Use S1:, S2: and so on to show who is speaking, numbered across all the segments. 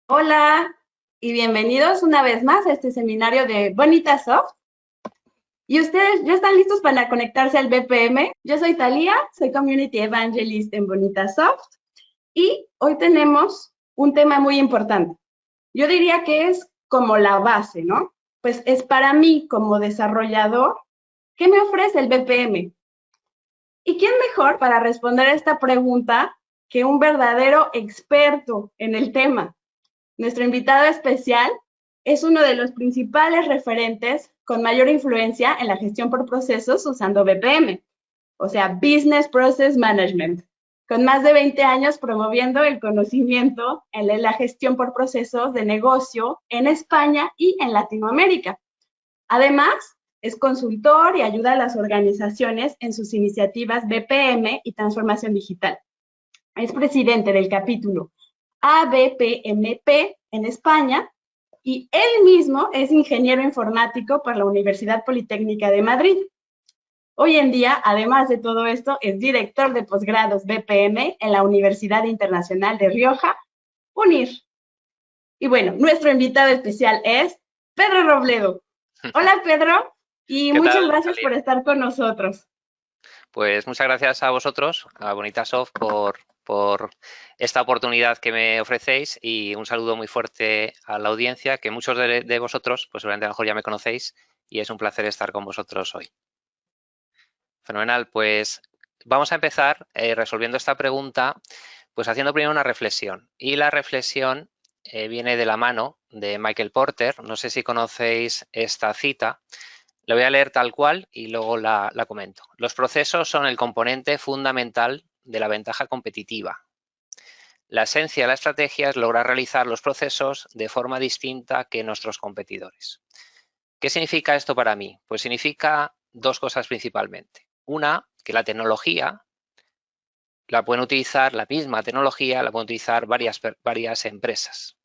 S1: Hola y bienvenidos una vez más a este seminario de Bonita Soft. ¿Y ustedes ya están listos para conectarse al BPM? Yo soy Thalía, soy Community Evangelist en Bonita Soft y hoy tenemos un tema muy importante. Yo diría que es como la base, ¿no? Pues es para mí como desarrollador, ¿qué me ofrece el BPM? ¿Y quién mejor para responder a esta pregunta que un verdadero experto en el tema? Nuestro invitado especial es uno de los principales referentes con mayor influencia en la gestión por procesos usando BPM, o sea, Business Process Management, con más de 20 años promoviendo el conocimiento en la gestión por procesos de negocio en España y en Latinoamérica. Además, es consultor y ayuda a las organizaciones en sus iniciativas BPM y transformación digital. Es presidente del capítulo ABPMP en España y él mismo es ingeniero informático por la Universidad Politécnica de Madrid. Hoy en día, además de todo esto, es director de posgrados BPM en la Universidad Internacional de Rioja, UNIR. Y bueno, nuestro invitado especial es Pedro Robledo. Hola Pedro y
S2: ¿Qué
S1: muchas
S2: tal,
S1: gracias
S2: Talía?
S1: por estar con nosotros.
S2: Pues muchas gracias a vosotros, a Bonitasoft, por esta oportunidad que me ofrecéis y un saludo muy fuerte a la audiencia, que muchos de vosotros, pues seguramente a lo mejor ya me conocéis y es un placer estar con vosotros hoy. Fenomenal, pues vamos a empezar resolviendo esta pregunta, pues haciendo primero una reflexión. Y la reflexión viene de la mano de Michael Porter. No sé si conocéis esta cita. La voy a leer tal cual y luego la comento. Los procesos son el componente fundamental de la ventaja competitiva. La esencia de la estrategia es lograr realizar los procesos de forma distinta que nuestros competidores. ¿Qué significa esto para mí? Pues significa dos cosas principalmente. Una, que la tecnología la pueden utilizar, la misma tecnología la pueden utilizar varias empresas.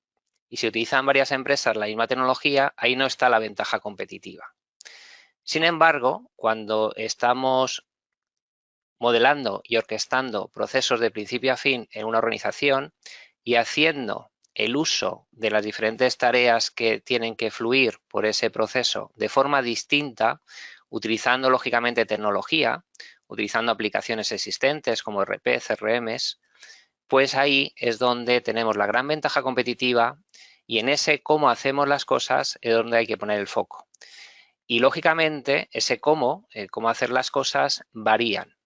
S2: Y si utilizan varias empresas la misma tecnología, ahí no está la ventaja competitiva. Sin embargo, cuando estamos modelando y orquestando procesos de principio a fin en una organización y haciendo el uso de las diferentes tareas que tienen que fluir por ese proceso de forma distinta, utilizando lógicamente tecnología, utilizando aplicaciones existentes como RP, CRMs, pues ahí es donde tenemos la gran ventaja competitiva y en ese cómo hacemos las cosas es donde hay que poner el foco. Y lógicamente ese cómo hacer las cosas varían.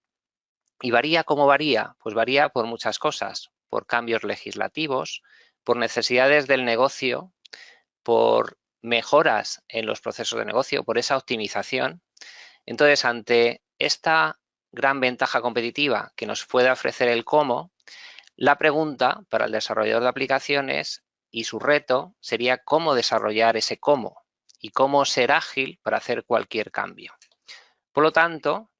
S2: ¿Y varía cómo varía? Pues varía por muchas cosas, por cambios legislativos, por necesidades del negocio, por mejoras en los procesos de negocio, por esa optimización. Entonces, ante esta gran ventaja competitiva que nos puede ofrecer el cómo, la pregunta para el desarrollador de aplicaciones y su reto sería cómo desarrollar ese cómo y cómo ser ágil para hacer cualquier cambio. Por lo tanto,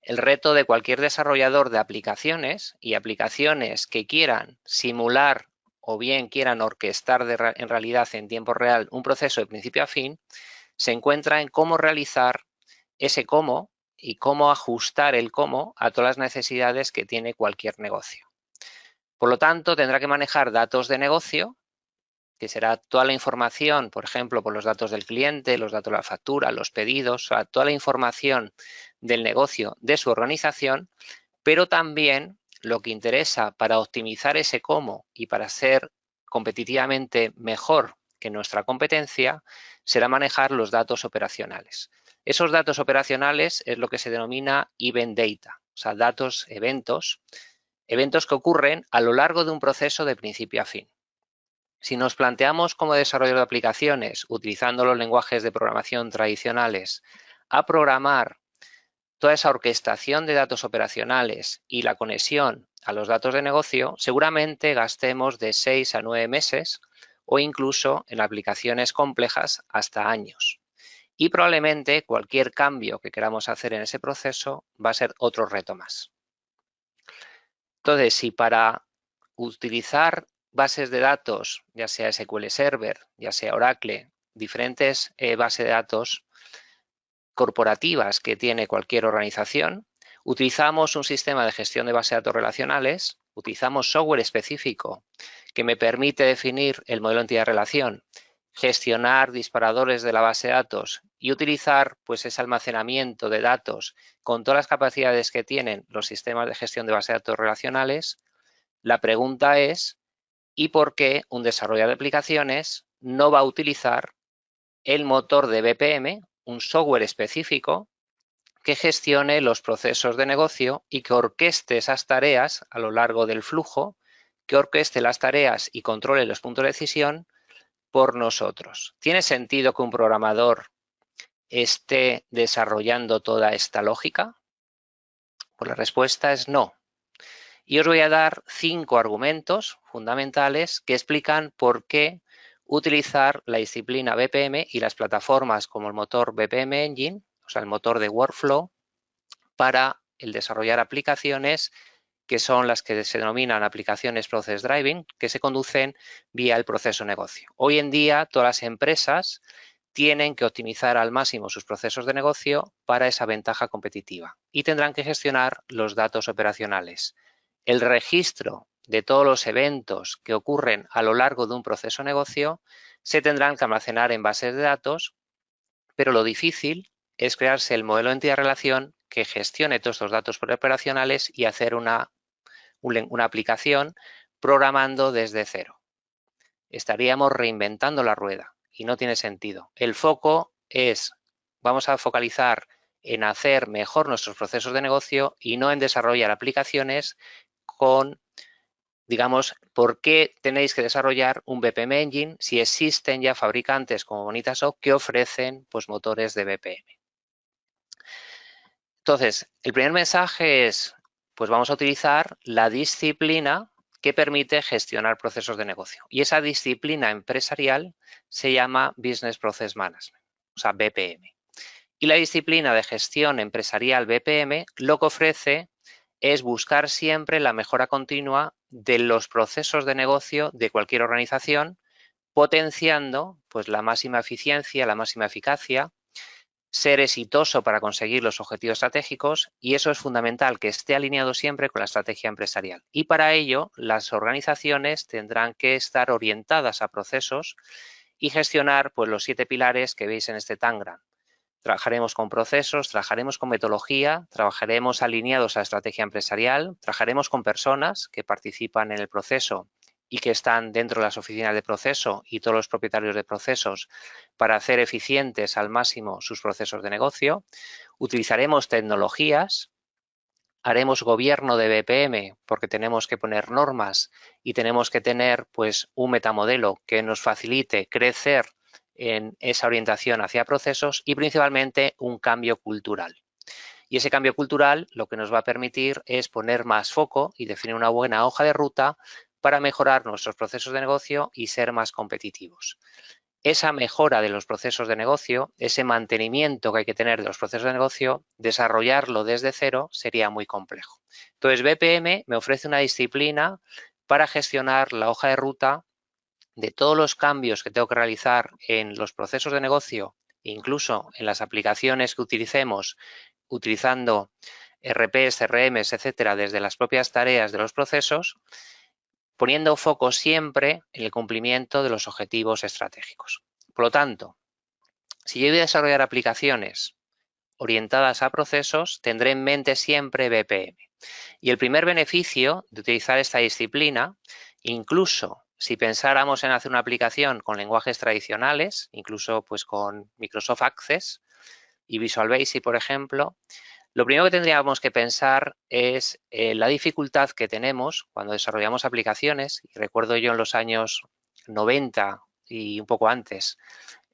S2: el reto de cualquier desarrollador de aplicaciones y aplicaciones que quieran simular o bien quieran orquestar en realidad en tiempo real un proceso de principio a fin, se encuentra en cómo realizar ese cómo y cómo ajustar el cómo a todas las necesidades que tiene cualquier negocio. Por lo tanto, tendrá que manejar datos de negocio, que será toda la información, por ejemplo, por los datos del cliente, los datos de la factura, los pedidos, o sea, toda la información del negocio de su organización, pero también lo que interesa para optimizar ese cómo y para ser competitivamente mejor que nuestra competencia será manejar los datos operacionales. Esos datos operacionales es lo que se denomina event data, o sea, eventos que ocurren a lo largo de un proceso de principio a fin. Si nos planteamos como desarrollador de aplicaciones, utilizando los lenguajes de programación tradicionales, a programar toda esa orquestación de datos operacionales y la conexión a los datos de negocio, seguramente gastemos de 6 a 9 meses o incluso en aplicaciones complejas hasta años. Y probablemente cualquier cambio que queramos hacer en ese proceso va a ser otro reto más. Entonces, si para utilizar bases de datos, ya sea SQL Server, ya sea Oracle, diferentes bases de datos corporativas que tiene cualquier organización, utilizamos un sistema de gestión de bases de datos relacionales, utilizamos software específico que me permite definir el modelo entidad-relación, gestionar disparadores de la base de datos y utilizar pues ese almacenamiento de datos con todas las capacidades que tienen los sistemas de gestión de base de datos relacionales, la pregunta es ¿y por qué un desarrollador de aplicaciones no va a utilizar el motor de BPM, un software específico que gestione los procesos de negocio y que orqueste esas tareas a lo largo del flujo, que orqueste las tareas y controle los puntos de decisión por nosotros? ¿Tiene sentido que un programador esté desarrollando toda esta lógica? Pues la respuesta es no. Y os voy a dar 5 argumentos fundamentales que explican por qué utilizar la disciplina BPM y las plataformas como el motor BPM Engine, o sea, el motor de workflow, para el desarrollar aplicaciones que son las que se denominan aplicaciones Process Driving, que se conducen vía el proceso negocio. Hoy en día, todas las empresas tienen que optimizar al máximo sus procesos de negocio para esa ventaja competitiva y tendrán que gestionar los datos operacionales. El registro de todos los eventos que ocurren a lo largo de un proceso de negocio se tendrán que almacenar en bases de datos, pero lo difícil es crearse el modelo de entidad-relación que gestione todos estos datos operacionales y hacer una aplicación programando desde cero. Estaríamos reinventando la rueda y no tiene sentido. El foco es, vamos a focalizar en hacer mejor nuestros procesos de negocio y no en desarrollar aplicaciones con, digamos, ¿por qué tenéis que desarrollar un BPM Engine si existen ya fabricantes como Bonitasoft que ofrecen pues, motores de BPM? Entonces, el primer mensaje es, pues vamos a utilizar la disciplina que permite gestionar procesos de negocio. Y esa disciplina empresarial se llama Business Process Management, o sea, BPM. Y la disciplina de gestión empresarial BPM lo que ofrece es buscar siempre la mejora continua de los procesos de negocio de cualquier organización, potenciando pues, la máxima eficiencia, la máxima eficacia, ser exitoso para conseguir los objetivos estratégicos, y eso es fundamental, que esté alineado siempre con la estrategia empresarial. Y para ello, las organizaciones tendrán que estar orientadas a procesos y gestionar pues, los 7 pilares que veis en este tangram. Trabajaremos con procesos, trabajaremos con metodología, trabajaremos alineados a la estrategia empresarial, trabajaremos con personas que participan en el proceso y que están dentro de las oficinas de proceso y todos los propietarios de procesos para hacer eficientes al máximo sus procesos de negocio. Utilizaremos tecnologías, haremos gobierno de BPM porque tenemos que poner normas y tenemos que tener pues, un metamodelo que nos facilite crecer en esa orientación hacia procesos y principalmente un cambio cultural. Y ese cambio cultural lo que nos va a permitir es poner más foco y definir una buena hoja de ruta para mejorar nuestros procesos de negocio y ser más competitivos. Esa mejora de los procesos de negocio, ese mantenimiento que hay que tener de los procesos de negocio, desarrollarlo desde cero sería muy complejo. Entonces, BPM me ofrece una disciplina para gestionar la hoja de ruta de todos los cambios que tengo que realizar en los procesos de negocio, incluso en las aplicaciones que utilicemos, utilizando RPs, CRMs, etcétera, desde las propias tareas de los procesos, poniendo foco siempre en el cumplimiento de los objetivos estratégicos. Por lo tanto, si yo voy a desarrollar aplicaciones orientadas a procesos, tendré en mente siempre BPM. Y el primer beneficio de utilizar esta disciplina, incluso si pensáramos en hacer una aplicación con lenguajes tradicionales, incluso pues con Microsoft Access y Visual Basic, por ejemplo, lo primero que tendríamos que pensar es la dificultad que tenemos cuando desarrollamos aplicaciones. Y recuerdo yo en los años 90 y un poco antes,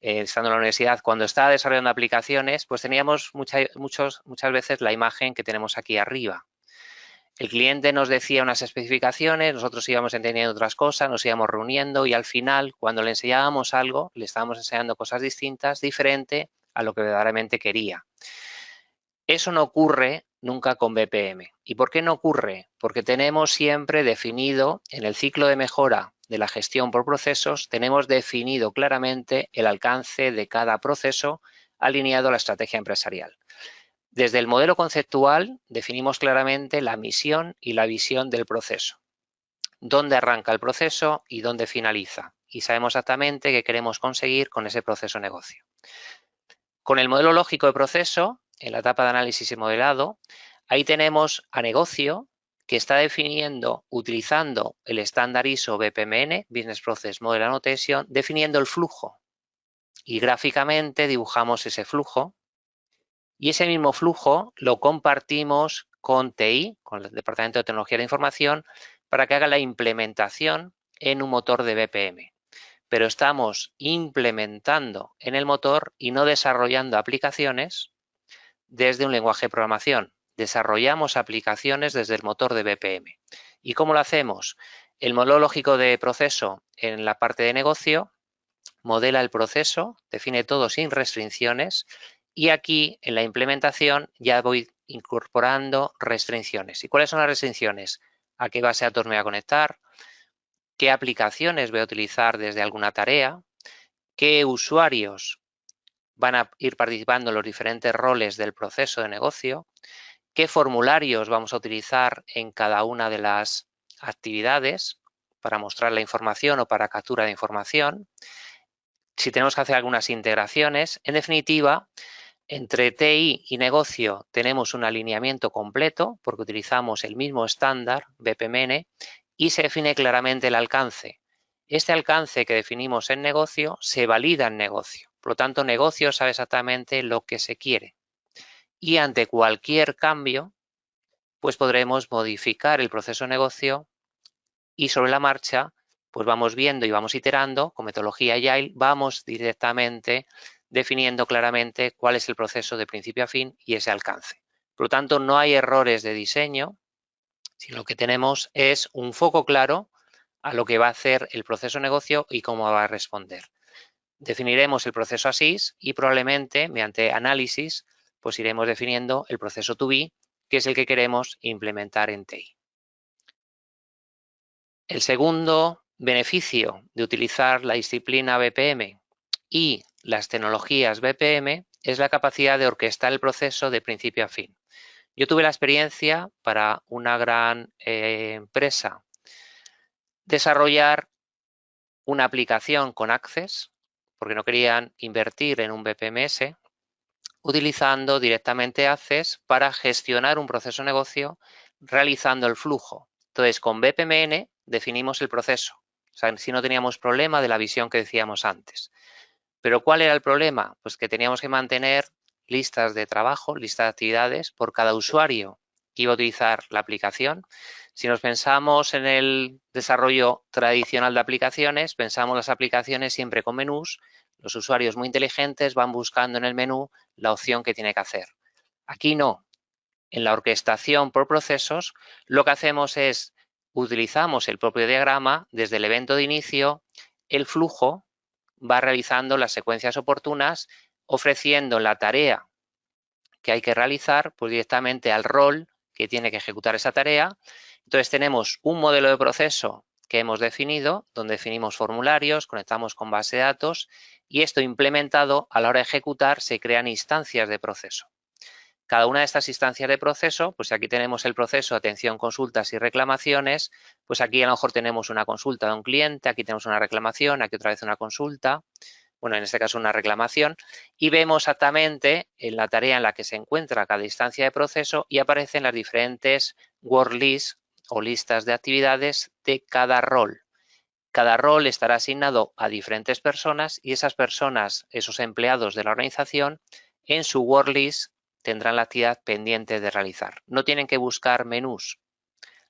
S2: estando en la universidad, cuando estaba desarrollando aplicaciones, pues teníamos muchas veces la imagen que tenemos aquí arriba. El cliente nos decía unas especificaciones, nosotros íbamos entendiendo otras cosas, nos íbamos reuniendo y al final, cuando le enseñábamos algo, le estábamos enseñando cosas distintas, diferente a lo que verdaderamente quería. Eso no ocurre nunca con BPM. ¿Y por qué no ocurre? Porque tenemos siempre definido en el ciclo de mejora de la gestión por procesos, tenemos definido claramente el alcance de cada proceso alineado a la estrategia empresarial. Desde el modelo conceptual definimos claramente la misión y la visión del proceso. dónde arranca el proceso y dónde finaliza. Y sabemos exactamente qué queremos conseguir con ese proceso negocio. Con el modelo lógico de proceso, en la etapa de análisis y modelado, ahí tenemos a negocio que está definiendo, utilizando el estándar ISO BPMN, Business Process Model Annotation, definiendo el flujo. Y gráficamente dibujamos ese flujo. Y ese mismo flujo lo compartimos con TI, con el Departamento de Tecnología de Información, para que haga la implementación en un motor de BPM. Pero estamos implementando en el motor y no desarrollando aplicaciones desde un lenguaje de programación. Desarrollamos aplicaciones desde el motor de BPM. ¿Y cómo lo hacemos? El modelo lógico de proceso en la parte de negocio modela el proceso, define todo sin restricciones y aquí en la implementación ya voy incorporando restricciones. ¿Y cuáles son las restricciones? ¿A qué base de datos me voy a conectar? ¿Qué aplicaciones voy a utilizar desde alguna tarea? ¿Qué usuarios van a ir participando en los diferentes roles del proceso de negocio? ¿Qué formularios vamos a utilizar en cada una de las actividades para mostrar la información o para captura de información? Si tenemos que hacer algunas integraciones, en definitiva, entre TI y negocio tenemos un alineamiento completo porque utilizamos el mismo estándar BPMN y se define claramente el alcance. Este alcance que definimos en negocio se valida en negocio. Por lo tanto, negocio sabe exactamente lo que se quiere. Y ante cualquier cambio, pues podremos modificar el proceso de negocio y sobre la marcha, pues vamos viendo y vamos iterando con metodología Agile, vamos directamente definiendo claramente cuál es el proceso de principio a fin y ese alcance. Por lo tanto, no hay errores de diseño, sino lo que tenemos es un foco claro a lo que va a hacer el proceso de negocio y cómo va a responder. Definiremos el proceso ASIS y probablemente mediante análisis pues iremos definiendo el proceso to be, que es el que queremos implementar en TI. El segundo beneficio de utilizar la disciplina BPM y las tecnologías BPM es la capacidad de orquestar el proceso de principio a fin. Yo tuve la experiencia para una gran empresa desarrollar una aplicación con Access, porque no querían invertir en un BPMS, utilizando directamente Access para gestionar un proceso de negocio realizando el flujo. Entonces, con BPMN definimos el proceso. O sea, si no teníamos problema de la visión que decíamos antes. Pero ¿cuál era el problema? Pues que teníamos que mantener listas de trabajo, listas de actividades por cada usuario que iba a utilizar la aplicación. Si nos pensamos en el desarrollo tradicional de aplicaciones, pensamos las aplicaciones siempre con menús. Los usuarios muy inteligentes van buscando en el menú la opción que tiene que hacer. Aquí no. En la orquestación por procesos, lo que hacemos es utilizamos el propio diagrama desde el evento de inicio, el flujo va realizando las secuencias oportunas, ofreciendo la tarea que hay que realizar pues directamente al rol que tiene que ejecutar esa tarea. Entonces tenemos un modelo de proceso que hemos definido, donde definimos formularios, conectamos con base de datos y esto implementado a la hora de ejecutar se crean instancias de proceso. Cada una de estas instancias de proceso, pues aquí tenemos el proceso, atención, consultas y reclamaciones, pues aquí a lo mejor tenemos una consulta de un cliente, aquí tenemos una reclamación, aquí otra vez una consulta, bueno, en este caso una reclamación, y vemos exactamente en la tarea en la que se encuentra cada instancia de proceso y aparecen las diferentes work lists o listas de actividades de cada rol. Cada rol estará asignado a diferentes personas y esas personas, esos empleados de la organización, en su work list tendrán la actividad pendiente de realizar. No tienen que buscar menús.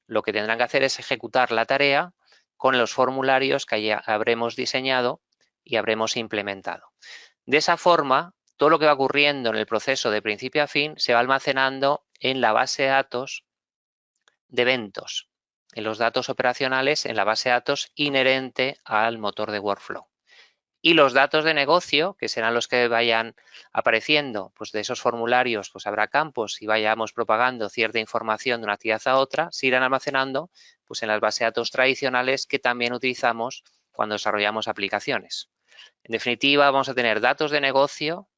S2: Lo que tendrán que hacer es ejecutar la tarea con los formularios que ya habremos diseñado y habremos implementado. De esa forma, todo lo que va ocurriendo en el proceso de principio a fin se va almacenando en la base de datos de eventos, en los datos operacionales, en la base de datos inherente al motor de workflow. Y los datos de negocio, que serán los que vayan apareciendo, pues de esos formularios, pues habrá campos y vayamos propagando cierta información de una actividad a otra, se irán almacenando pues en las bases de datos tradicionales que también utilizamos cuando desarrollamos aplicaciones. En definitiva, vamos a tener datos de negocio,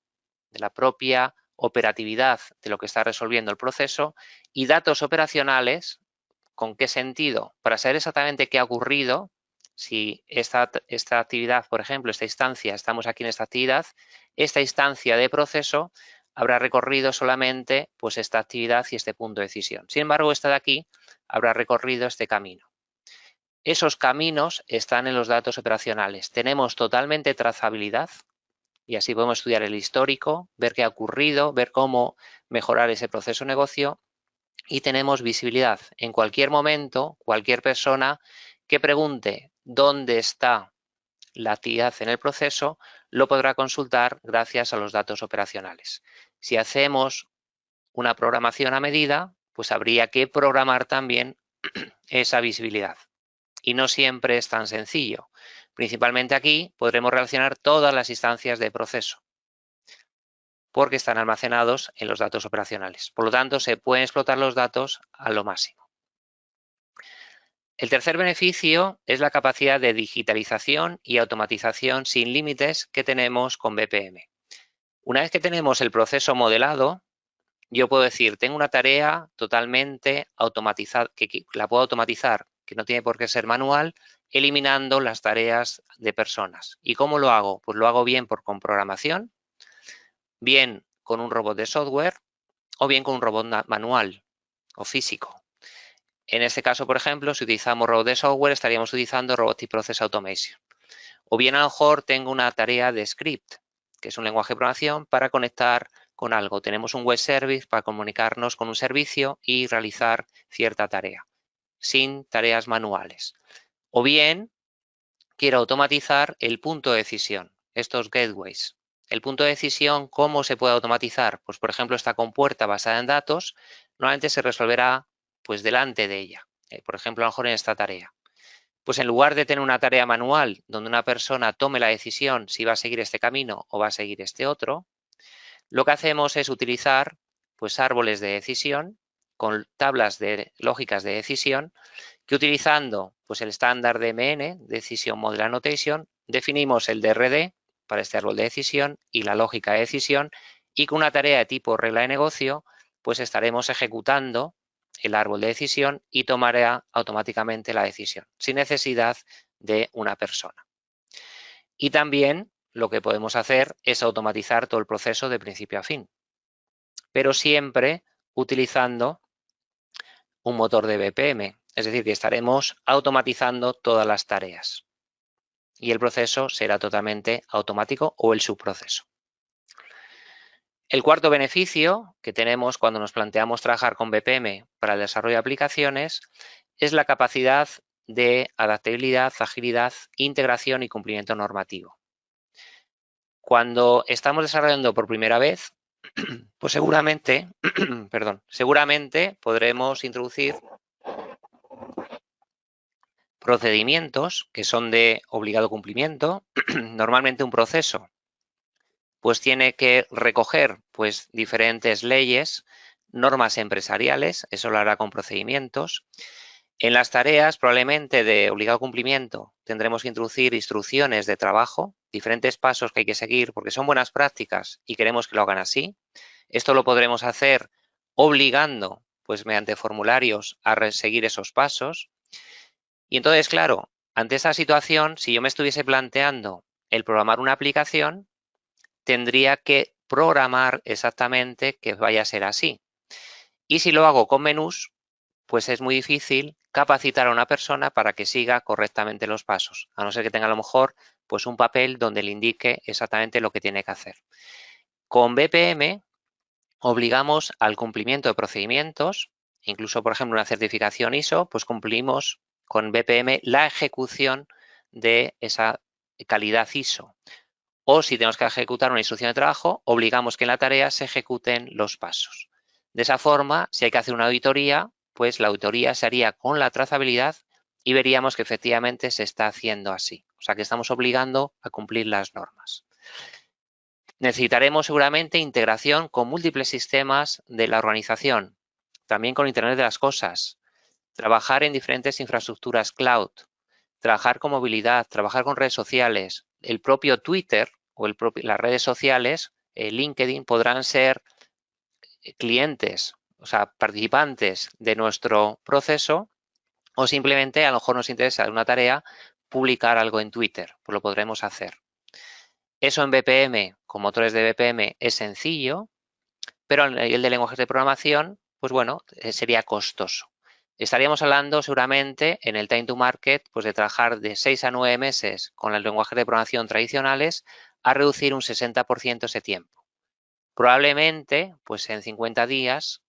S2: de la propia operatividad de lo que está resolviendo el proceso y datos operacionales ¿Con qué sentido? Para saber exactamente qué ha ocurrido, si esta actividad, por ejemplo, esta instancia, estamos aquí en esta actividad, esta instancia de proceso habrá recorrido solamente pues esta actividad y este punto de decisión. Sin embargo, esta de aquí habrá recorrido este camino. Esos caminos están en los datos operacionales. Tenemos totalmente trazabilidad y así podemos estudiar el histórico, ver qué ha ocurrido, ver cómo mejorar ese proceso de negocio y tenemos visibilidad. En cualquier momento, cualquier persona que pregunte dónde está la actividad en el proceso, lo podrá consultar gracias a los datos operacionales. Si hacemos una programación a medida, pues habría que programar también esa visibilidad. Y no siempre es tan sencillo. Principalmente aquí podremos relacionar todas las instancias de proceso, porque están almacenados en los datos operacionales. Por lo tanto, se pueden explotar los datos a lo máximo. El tercer beneficio es la capacidad de digitalización y automatización sin límites que tenemos con BPM. Una vez que tenemos el proceso modelado, yo puedo decir, tengo una tarea totalmente automatizada, que la puedo automatizar, que no tiene por qué ser manual, eliminando las tareas de personas. ¿Y cómo lo hago? Pues lo hago bien con programación, bien con un robot de software o bien con un robot manual o físico. En este caso, por ejemplo, si utilizamos robot de software, estaríamos utilizando Robotic Process Automation. O bien a lo mejor tengo una tarea de script, que es un lenguaje de programación para conectar con algo. Tenemos un web service para comunicarnos con un servicio y realizar cierta tarea, sin tareas manuales. O bien quiero automatizar el punto de decisión, estos gateways. El punto de decisión, ¿cómo se puede automatizar? Pues, por ejemplo, esta compuerta basada en datos, normalmente se resolverá pues delante de ella. Por ejemplo, a lo mejor en esta tarea. Pues en lugar de tener una tarea manual donde una persona tome la decisión si va a seguir este camino o va a seguir este otro, lo que hacemos es utilizar pues árboles de decisión con tablas lógicas de decisión que utilizando pues el estándar DMN, Decision Model Annotation, definimos el DRD para este árbol de decisión y la lógica de decisión y con una tarea de tipo regla de negocio pues estaremos ejecutando el árbol de decisión y tomará automáticamente la decisión sin necesidad de una persona. Y también lo que podemos hacer es automatizar todo el proceso de principio a fin, pero siempre utilizando un motor de BPM, es decir, que estaremos automatizando todas las tareas y el proceso será totalmente automático o el subproceso. El cuarto beneficio que tenemos cuando nos planteamos trabajar con BPM para el desarrollo de aplicaciones es la capacidad de adaptabilidad, agilidad, integración y cumplimiento normativo. Cuando estamos desarrollando por primera vez, pues seguramente podremos introducir procedimientos que son de obligado cumplimiento. Normalmente un proceso pues tiene que recoger pues diferentes leyes, normas empresariales, eso lo hará con procedimientos. En las tareas probablemente de obligado cumplimiento tendremos que introducir instrucciones de trabajo, diferentes pasos que hay que seguir porque son buenas prácticas y queremos que lo hagan así. Esto lo podremos hacer obligando pues mediante formularios a seguir esos pasos. Y entonces, claro, ante esta situación, si yo me estuviese planteando el programar una aplicación, tendría que programar exactamente que vaya a ser así. Y si lo hago con menús, pues es muy difícil capacitar a una persona para que siga correctamente los pasos, a no ser que tenga a lo mejor pues un papel donde le indique exactamente lo que tiene que hacer. Con BPM obligamos al cumplimiento de procedimientos, incluso por ejemplo una certificación ISO, pues cumplimos con BPM la ejecución de esa calidad ISO. O si tenemos que ejecutar una instrucción de trabajo, obligamos que en la tarea se ejecuten los pasos. De esa forma, si hay que hacer una auditoría, pues la auditoría se haría con la trazabilidad y veríamos que efectivamente se está haciendo así. O sea que estamos obligando a cumplir las normas. Necesitaremos seguramente integración con múltiples sistemas de la organización, también con Internet de las cosas, trabajar en diferentes infraestructuras cloud, trabajar con movilidad, trabajar con redes sociales. El propio Twitter o las redes sociales, LinkedIn, podrán ser clientes, o sea, participantes de nuestro proceso O simplemente a lo mejor nos interesa una tarea publicar algo en Twitter, pues lo podremos hacer. Eso en BPM, con motores de BPM, es sencillo, pero el de lenguajes de programación, pues bueno, sería costoso. Estaríamos hablando seguramente en el time to market, pues de trabajar de 6 a 9 meses con los lenguajes de programación tradicionales a reducir un 60% ese tiempo. Probablemente, pues en 50 días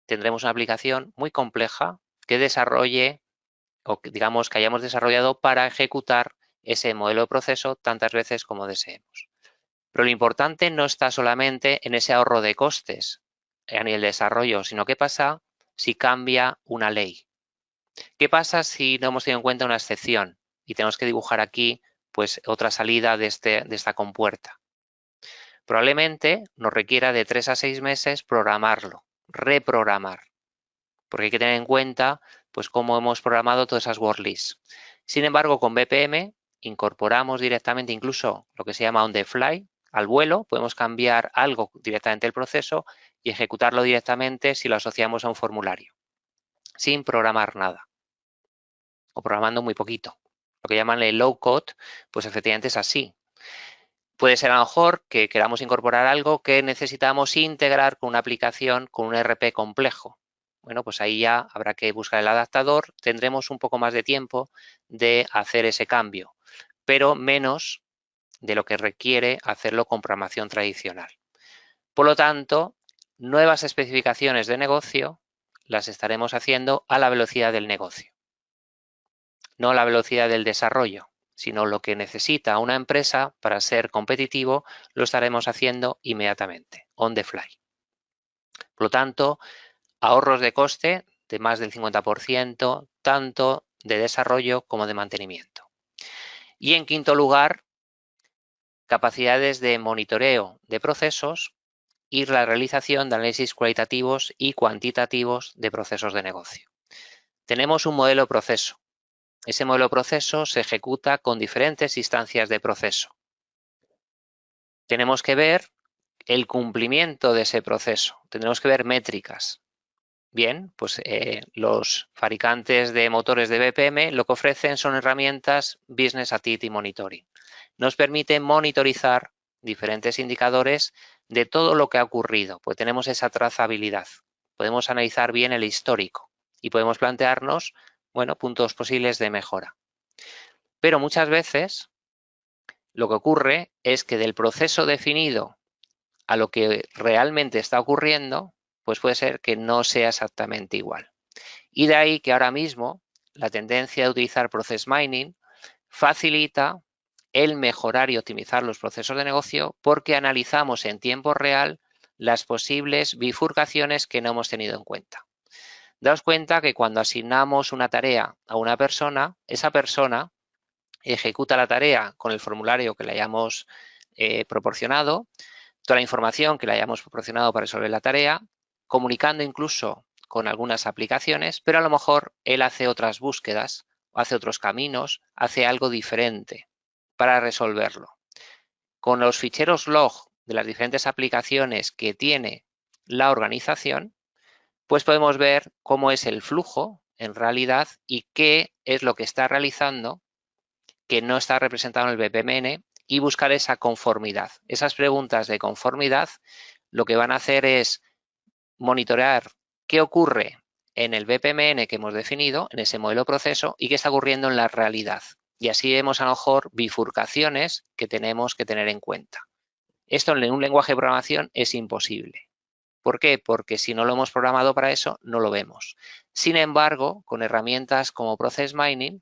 S2: tendremos una aplicación muy compleja que desarrolle o que, digamos que hayamos desarrollado para ejecutar ese modelo de proceso tantas veces como deseemos. Pero lo importante no está solamente en ese ahorro de costes a nivel de desarrollo, sino qué pasa si cambia una ley. ¿Qué pasa si no hemos tenido en cuenta una excepción y tenemos que dibujar aquí pues otra salida de esta compuerta? Probablemente nos requiera de 3 a 6 meses programarlo, reprogramar, porque hay que tener en cuenta pues cómo hemos programado todas esas word lists. Sin embargo, con BPM incorporamos directamente incluso lo que se llama on the fly, al vuelo, podemos cambiar algo directamente del proceso y ejecutarlo directamente si lo asociamos a un formulario, sin programar nada o programando muy poquito. Lo que llaman el low code, pues efectivamente es así. Puede ser a lo mejor que queramos incorporar algo que necesitamos integrar con una aplicación, con un ERP complejo. Bueno, pues ahí ya habrá que buscar el adaptador, tendremos un poco más de tiempo de hacer ese cambio, pero menos de lo que requiere hacerlo con programación tradicional. Por lo tanto, nuevas especificaciones de negocio las estaremos haciendo a la velocidad del negocio, no a la velocidad del desarrollo, sino lo que necesita una empresa para ser competitivo lo estaremos haciendo inmediatamente, on the fly. Por lo tanto, ahorros de coste de más del 50%, tanto de desarrollo como de mantenimiento. Y en quinto lugar, capacidades de monitoreo de procesos y la realización de análisis cualitativos y cuantitativos de procesos de negocio. Tenemos un modelo proceso. Ese modelo proceso se ejecuta con diferentes instancias de proceso. Tenemos que ver el cumplimiento de ese proceso. Tendremos que ver métricas. Bien, pues los fabricantes de motores de BPM lo que ofrecen son herramientas Business Activity Monitoring. Nos permite monitorizar diferentes indicadores de todo lo que ha ocurrido, pues tenemos esa trazabilidad. Podemos analizar bien el histórico y podemos plantearnos, bueno, puntos posibles de mejora. Pero muchas veces lo que ocurre es que del proceso definido a lo que realmente está ocurriendo, pues puede ser que no sea exactamente igual. Y de ahí que ahora mismo la tendencia de utilizar Process Mining facilita el mejorar y optimizar los procesos de negocio porque analizamos en tiempo real las posibles bifurcaciones que no hemos tenido en cuenta. Daos cuenta que cuando asignamos una tarea a una persona, esa persona ejecuta la tarea con el formulario que le hayamos proporcionado, toda la información que le hayamos proporcionado para resolver la tarea, comunicando incluso con algunas aplicaciones, pero a lo mejor él hace otras búsquedas, hace otros caminos, hace algo diferente para resolverlo. Con los ficheros log de las diferentes aplicaciones que tiene la organización, pues podemos ver cómo es el flujo en realidad y qué es lo que está realizando que no está representado en el BPMN y buscar esa conformidad. Esas preguntas de conformidad lo que van a hacer es monitorear qué ocurre en el BPMN que hemos definido, en ese modelo proceso, y qué está ocurriendo en la realidad. Y así vemos a lo mejor bifurcaciones que tenemos que tener en cuenta. Esto en un lenguaje de programación es imposible. ¿Por qué? Porque si no lo hemos programado para eso, no lo vemos. Sin embargo, con herramientas como Process Mining,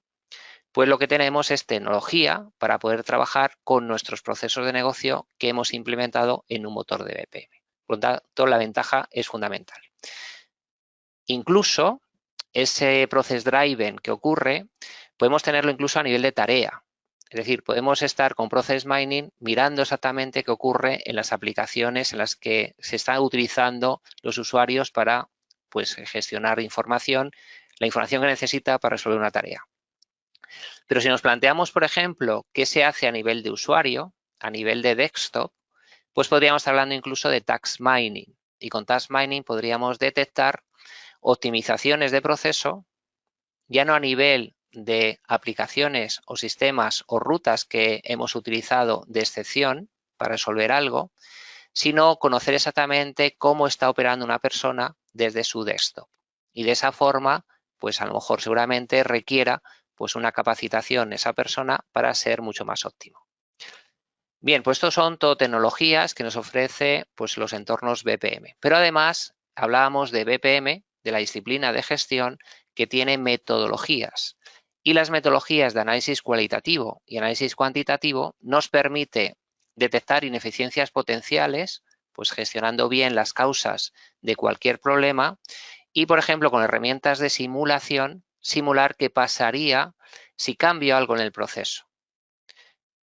S2: pues lo que tenemos es tecnología para poder trabajar con nuestros procesos de negocio que hemos implementado en un motor de BPM. Por lo tanto, la ventaja es fundamental. Incluso ese process driven que ocurre, podemos tenerlo incluso a nivel de tarea. Es decir, podemos estar con Process Mining mirando exactamente qué ocurre en las aplicaciones en las que se están utilizando los usuarios para pues, gestionar información, la información que necesita para resolver una tarea. Pero si nos planteamos, por ejemplo, qué se hace a nivel de usuario, a nivel de desktop, pues podríamos estar hablando incluso de task mining. Y con task mining podríamos detectar optimizaciones de proceso ya no a nivel de aplicaciones o sistemas o rutas que hemos utilizado de excepción para resolver algo, sino conocer exactamente cómo está operando una persona desde su desktop. Y de esa forma, pues a lo mejor seguramente requiera pues una capacitación esa persona para ser mucho más óptimo. Bien, pues estos son todo tecnologías que nos ofrece pues los entornos BPM. Pero además hablábamos de BPM, de la disciplina de gestión, que tiene metodologías. Y las metodologías de análisis cualitativo y análisis cuantitativo nos permite detectar ineficiencias potenciales, pues gestionando bien las causas de cualquier problema y, por ejemplo, con herramientas de simulación, simular qué pasaría si cambio algo en el proceso.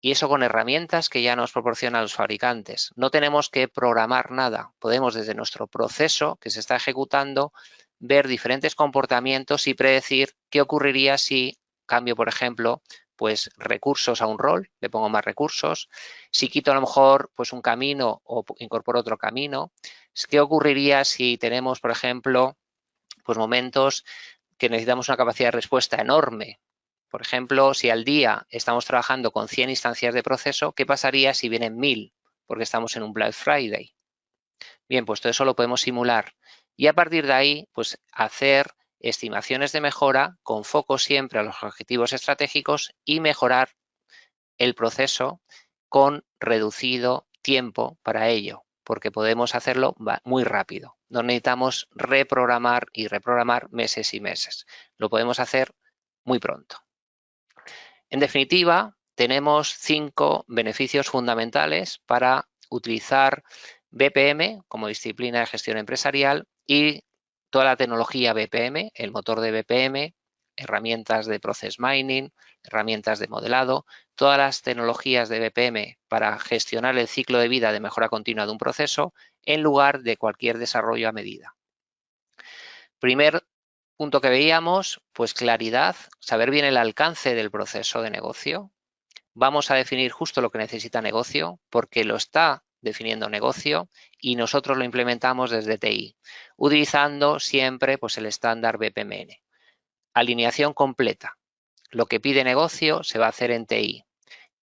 S2: Y eso con herramientas que ya nos proporcionan los fabricantes. No tenemos que programar nada. Podemos desde nuestro proceso que se está ejecutando ver diferentes comportamientos y predecir qué ocurriría si cambio, por ejemplo, pues recursos a un rol, le pongo más recursos. Si quito a lo mejor pues un camino o incorporo otro camino. ¿Qué ocurriría si tenemos, por ejemplo, pues momentos que necesitamos una capacidad de respuesta enorme? Por ejemplo, si al día estamos trabajando con 100 instancias de proceso, ¿qué pasaría si vienen 1000? Porque estamos en un Black Friday. Bien, pues todo eso lo podemos simular y a partir de ahí, pues hacer estimaciones de mejora con foco siempre a los objetivos estratégicos y mejorar el proceso con reducido tiempo para ello, porque podemos hacerlo muy rápido. No necesitamos reprogramar y reprogramar meses y meses. Lo podemos hacer muy pronto. En definitiva, tenemos 5 beneficios fundamentales para utilizar BPM como disciplina de gestión empresarial y toda la tecnología BPM, el motor de BPM, herramientas de process mining, herramientas de modelado, todas las tecnologías de BPM para gestionar el ciclo de vida de mejora continua de un proceso en lugar de cualquier desarrollo a medida. Primer punto que veíamos, pues claridad, saber bien el alcance del proceso de negocio. Vamos a definir justo lo que necesita negocio porque lo está definiendo negocio y nosotros lo implementamos desde TI, utilizando siempre pues, el estándar BPMN. Alineación completa. Lo que pide negocio se va a hacer en TI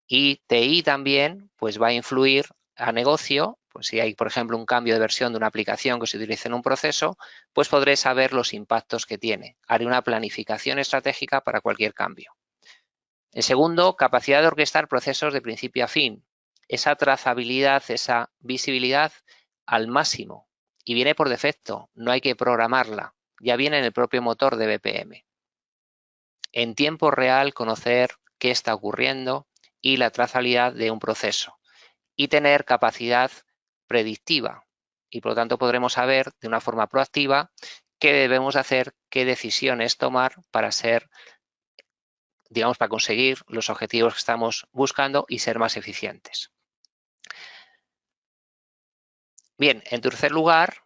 S2: y TI también pues, va a influir a negocio. Pues si hay, por ejemplo, un cambio de versión de una aplicación que se utilice en un proceso, pues podré saber los impactos que tiene. Haré una planificación estratégica para cualquier cambio. El segundo, capacidad de orquestar procesos de principio a fin. Esa trazabilidad, esa visibilidad al máximo. Y viene por defecto, no hay que programarla. Ya viene en el propio motor de BPM. En tiempo real, conocer qué está ocurriendo y la trazabilidad de un proceso. Y tener capacidad predictiva y por lo tanto podremos saber de una forma proactiva qué debemos hacer, qué decisiones tomar para ser, digamos, para conseguir los objetivos que estamos buscando y ser más eficientes. Bien, en tercer lugar,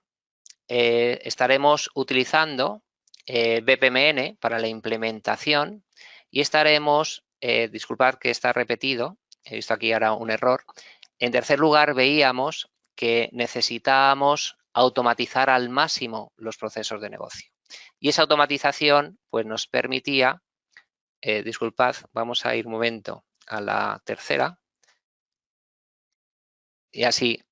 S2: estaremos utilizando BPMN para la implementación y estaremos, disculpad que está repetido, he visto aquí ahora un error. En tercer lugar, veíamos que necesitábamos automatizar al máximo los procesos de negocio. Y esa automatización pues, nos permitía, disculpad, vamos a ir un momento a la tercera. Y así,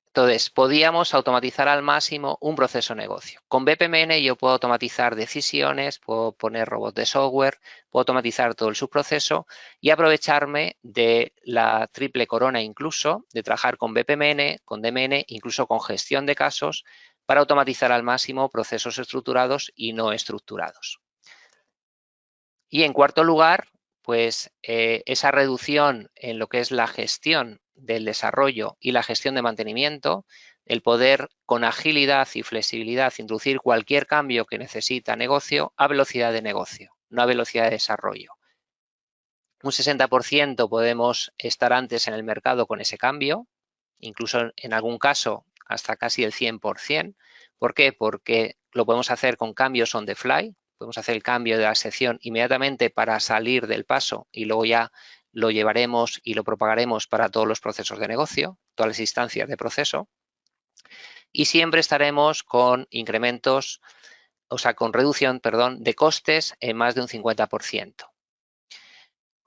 S2: entonces, podíamos automatizar al máximo un proceso de negocio. Con BPMN yo puedo automatizar decisiones, puedo poner robots de software, puedo automatizar todo el subproceso y aprovecharme de la triple corona incluso, de trabajar con BPMN, con DMN, incluso con gestión de casos, para automatizar al máximo procesos estructurados y no estructurados. Y en cuarto lugar, pues esa reducción en lo que es la gestión del desarrollo y la gestión de mantenimiento, el poder con agilidad y flexibilidad introducir cualquier cambio que necesita negocio a velocidad de negocio, no a velocidad de desarrollo. Un 60% podemos estar antes en el mercado con ese cambio, incluso en algún caso hasta casi el 100%. ¿Por qué? Porque lo podemos hacer con cambios on the fly. Podemos hacer el cambio de la sección inmediatamente para salir del paso y luego ya lo llevaremos y lo propagaremos para todos los procesos de negocio, todas las instancias de proceso. Y siempre estaremos con incrementos o sea, con reducción, perdón, de costes en más de un 50%.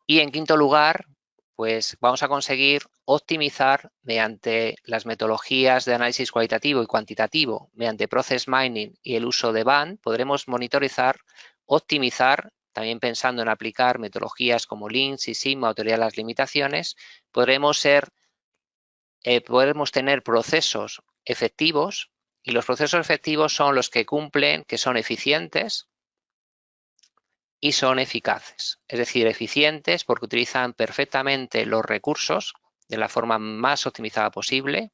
S2: Y en quinto lugar, pues vamos a conseguir optimizar mediante las metodologías de análisis cualitativo y cuantitativo, mediante Process Mining y el uso de BAN, podremos monitorizar, optimizar, también pensando en aplicar metodologías como Lean, Six Sigma o teoría de las limitaciones, podremos tener procesos efectivos, y los procesos efectivos son los que cumplen, que son eficientes y son eficaces. Es decir, eficientes porque utilizan perfectamente los recursos de la forma más optimizada posible,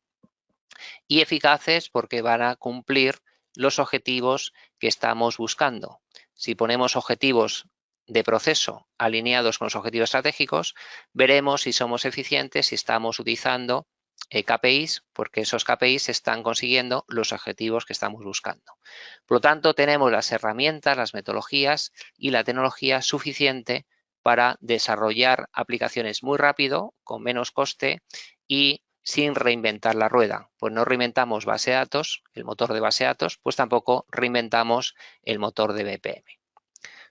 S2: y eficaces porque van a cumplir los objetivos que estamos buscando. Si ponemos objetivos de proceso alineados con los objetivos estratégicos, veremos si somos eficientes, si estamos utilizando KPIs, porque esos KPIs están consiguiendo los objetivos que estamos buscando. Por lo tanto, tenemos las herramientas, las metodologías y la tecnología suficiente para desarrollar aplicaciones muy rápido, con menos coste y sin reinventar la rueda. Pues no reinventamos base de datos, el motor de base de datos, pues tampoco reinventamos el motor de BPM.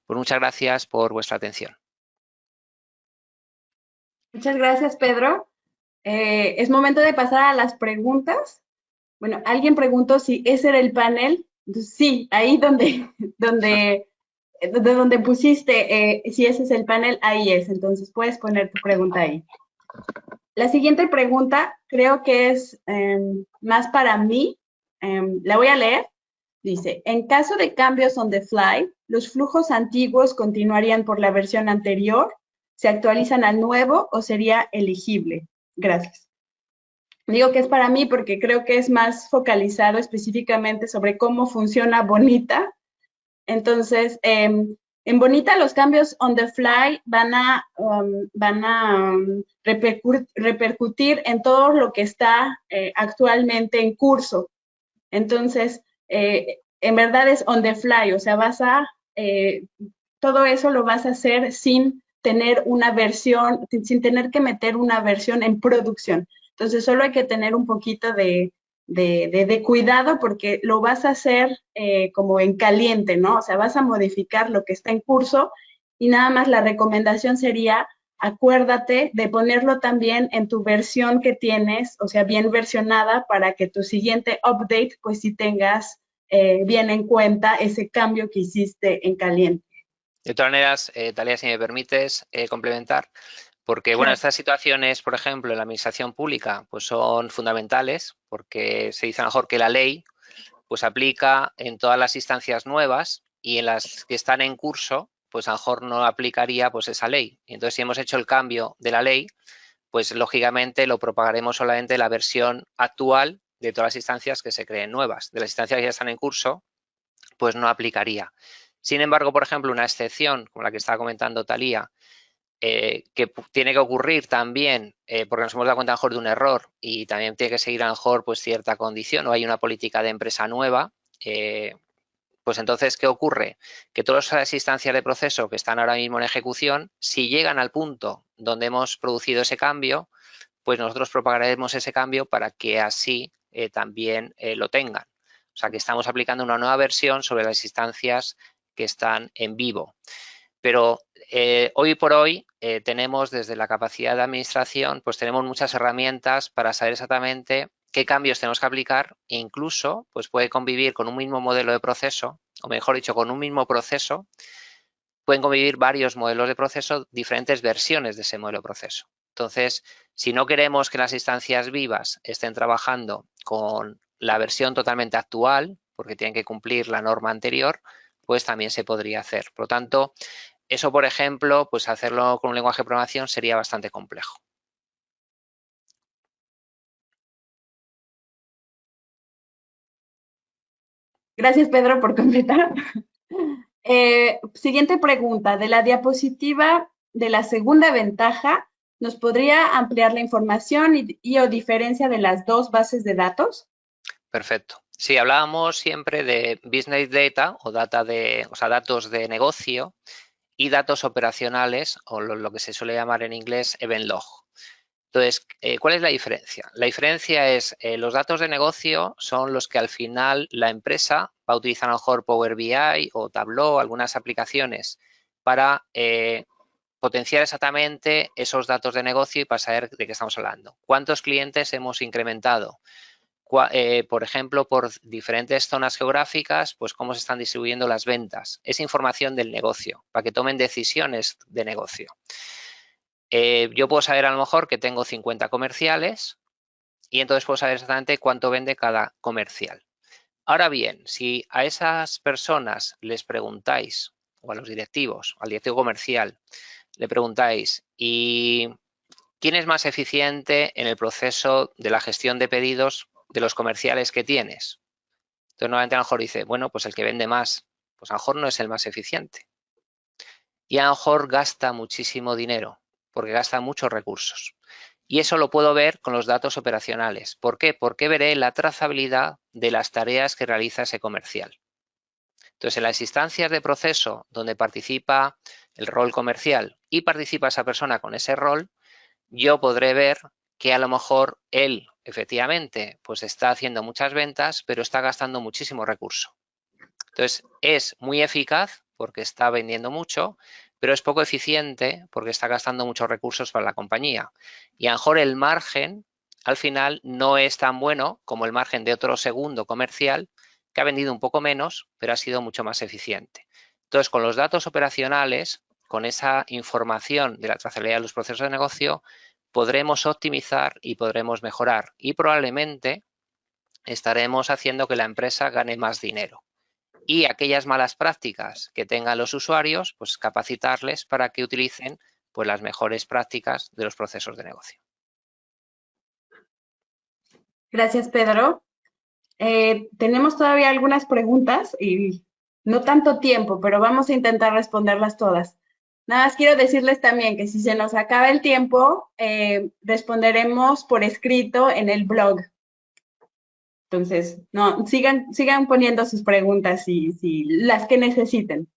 S2: Pues muchas gracias por vuestra atención.
S1: Muchas gracias, Pedro. Es momento de pasar a las preguntas. Bueno, alguien preguntó si ese era el panel. Entonces, sí, ahí donde pusiste, si ese es el panel, ahí es. Entonces, puedes poner tu pregunta ahí. La siguiente pregunta creo que es más para mí. La voy a leer. Dice, en caso de cambios on the fly, ¿los flujos antiguos continuarían por la versión anterior? ¿Se actualizan al nuevo o sería elegible? Gracias. Digo que es para mí porque creo que es más focalizado específicamente sobre cómo funciona Bonita. Entonces, en Bonita los cambios on the fly van a repercutir en todo lo que está actualmente en curso. Entonces, en verdad es on the fly, o sea, todo eso lo vas a hacer sin tener una versión, sin tener que meter una versión en producción. Entonces, solo hay que tener un poquito de cuidado porque lo vas a hacer como en caliente, ¿no? O sea, vas a modificar lo que está en curso y nada más la recomendación sería acuérdate de ponerlo también en tu versión que tienes, o sea, bien versionada para que tu siguiente update, pues sí tengas bien en cuenta ese cambio que hiciste en caliente.
S2: De todas maneras, Talia, si me permites complementar, porque bueno, estas situaciones, por ejemplo, en la administración pública, pues son fundamentales, porque se dice mejor que la ley pues aplica en todas las instancias nuevas, y en las que están en curso, pues a lo mejor no aplicaría pues esa ley. Entonces, si hemos hecho el cambio de la ley, pues lógicamente lo propagaremos solamente en la versión actual de todas las instancias que se creen nuevas. De las instancias que ya están en curso, pues no aplicaría. Sin embargo, por ejemplo, una excepción, como la que estaba comentando Talía, que tiene que ocurrir también porque nos hemos dado cuenta a lo mejor de un error y también tiene que seguir a lo mejor pues cierta condición, o hay una política de empresa nueva, pues entonces, ¿qué ocurre? Que todas las instancias de proceso que están ahora mismo en ejecución, si llegan al punto donde hemos producido ese cambio, pues nosotros propagaremos ese cambio para que así también lo tengan. O sea, que estamos aplicando una nueva versión sobre las instancias que están en vivo. Pero hoy por hoy tenemos desde la capacidad de administración, pues tenemos muchas herramientas para saber exactamente qué cambios tenemos que aplicar, e incluso pues puede convivir con un mismo modelo de proceso, o mejor dicho, con un mismo proceso, pueden convivir varios modelos de proceso, diferentes versiones de ese modelo de proceso. Entonces, si no queremos que las instancias vivas estén trabajando con la versión totalmente actual, porque tienen que cumplir la norma anterior, pues también se podría hacer. Por lo tanto, eso, por ejemplo, pues hacerlo con un lenguaje de programación sería bastante complejo.
S1: Gracias, Pedro, por completar. Siguiente pregunta. De la diapositiva de la segunda ventaja, ¿nos podría ampliar la información y o diferencia de las dos bases de datos?
S2: Perfecto. Sí, hablábamos siempre de business data o datos de negocio y datos operacionales, o lo que se suele llamar en inglés event log. Entonces, ¿cuál es la diferencia? La diferencia es los datos de negocio son los que al final la empresa va a utilizar a lo mejor Power BI o Tableau, algunas aplicaciones para potenciar exactamente esos datos de negocio y para saber de qué estamos hablando. ¿Cuántos clientes hemos incrementado? Por ejemplo, por diferentes zonas geográficas, pues cómo se están distribuyendo las ventas. Es información del negocio, para que tomen decisiones de negocio. Yo puedo saber a lo mejor que tengo 50 comerciales y entonces puedo saber exactamente cuánto vende cada comercial. Ahora bien, si a esas personas les preguntáis, o a los directivos, al directivo comercial, le preguntáis, ¿y quién es más eficiente en el proceso de la gestión de pedidos de los comerciales que tienes? Entonces, nuevamente a lo mejor dice, bueno, pues el que vende más, pues a lo mejor no es el más eficiente. Y a lo mejor gasta muchísimo dinero, porque gasta muchos recursos. Y eso lo puedo ver con los datos operacionales. ¿Por qué? Porque veré la trazabilidad de las tareas que realiza ese comercial. Entonces, en las instancias de proceso donde participa el rol comercial y participa esa persona con ese rol, yo podré ver que a lo mejor él, efectivamente, pues está haciendo muchas ventas, pero está gastando muchísimo recurso. Entonces, es muy eficaz porque está vendiendo mucho, pero es poco eficiente porque está gastando muchos recursos para la compañía. Y a lo mejor el margen, al final, no es tan bueno como el margen de otro segundo comercial que ha vendido un poco menos, pero ha sido mucho más eficiente. Entonces, con los datos operacionales, con esa información de la trazabilidad de los procesos de negocio, podremos optimizar y podremos mejorar. Y probablemente estaremos haciendo que la empresa gane más dinero. Y aquellas malas prácticas que tengan los usuarios, pues capacitarles para que utilicen pues las mejores prácticas de los procesos de negocio.
S1: Gracias, Pedro. Tenemos todavía algunas preguntas y no tanto tiempo, pero vamos a intentar responderlas todas. Nada más quiero decirles también que si se nos acaba el tiempo, responderemos por escrito en el blog. Entonces, no, sigan poniendo sus preguntas si las que necesiten.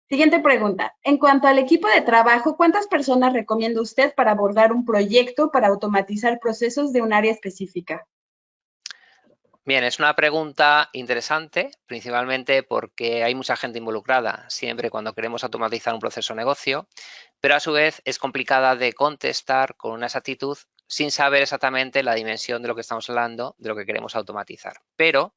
S1: Siguiente pregunta. En cuanto al equipo de trabajo, ¿cuántas personas recomienda usted para abordar un proyecto para automatizar procesos de un área específica?
S2: Bien, es una pregunta interesante, principalmente porque hay mucha gente involucrada siempre cuando queremos automatizar un proceso de negocio, pero a su vez es complicada de contestar con una exactitud sin saber exactamente la dimensión de lo que estamos hablando, de lo que queremos automatizar. Pero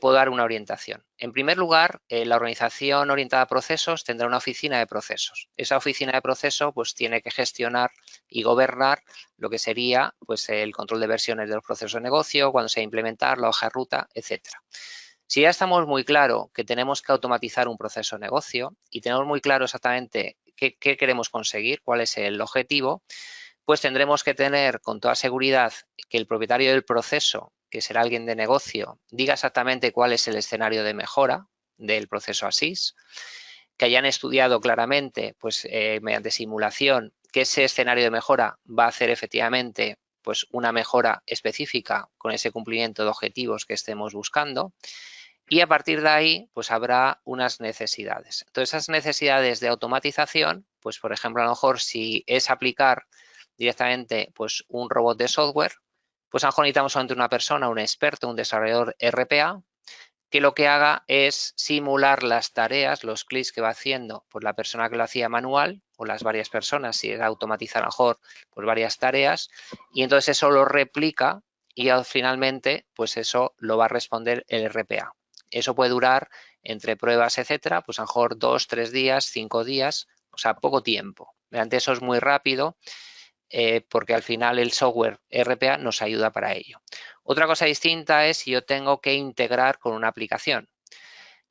S2: puedo dar una orientación. En primer lugar, la organización orientada a procesos tendrá una oficina de procesos. Esa oficina de procesos pues, tiene que gestionar y gobernar lo que sería pues, el control de versiones de los procesos de negocio, cuando se va a implementar, la hoja de ruta, etcétera. Si ya estamos muy claro que tenemos que automatizar un proceso de negocio y tenemos muy claro exactamente qué queremos conseguir, cuál es el objetivo, pues tendremos que tener con toda seguridad que el propietario del proceso, que será alguien de negocio, diga exactamente cuál es el escenario de mejora del proceso ASIS, que hayan estudiado claramente, pues mediante simulación, que ese escenario de mejora va a hacer efectivamente pues una mejora específica con ese cumplimiento de objetivos que estemos buscando. Y a partir de ahí, pues habrá unas necesidades. Entonces, esas necesidades de automatización, pues por ejemplo, a lo mejor si es aplicar directamente pues un robot de software, pues a lo mejor necesitamos solamente una persona, un experto, un desarrollador RPA, que lo que haga es simular las tareas, los clics que va haciendo pues la persona que lo hacía manual o las varias personas, si es automatizar a lo mejor pues varias tareas, y entonces eso lo replica y finalmente pues eso lo va a responder el RPA. Eso puede durar entre pruebas, etcétera, pues a lo mejor 2, 3 días, 5 días, o sea, poco tiempo. Mediante eso es muy rápido porque al final el software RPA nos ayuda para ello. Otra cosa distinta es si yo tengo que integrar con una aplicación.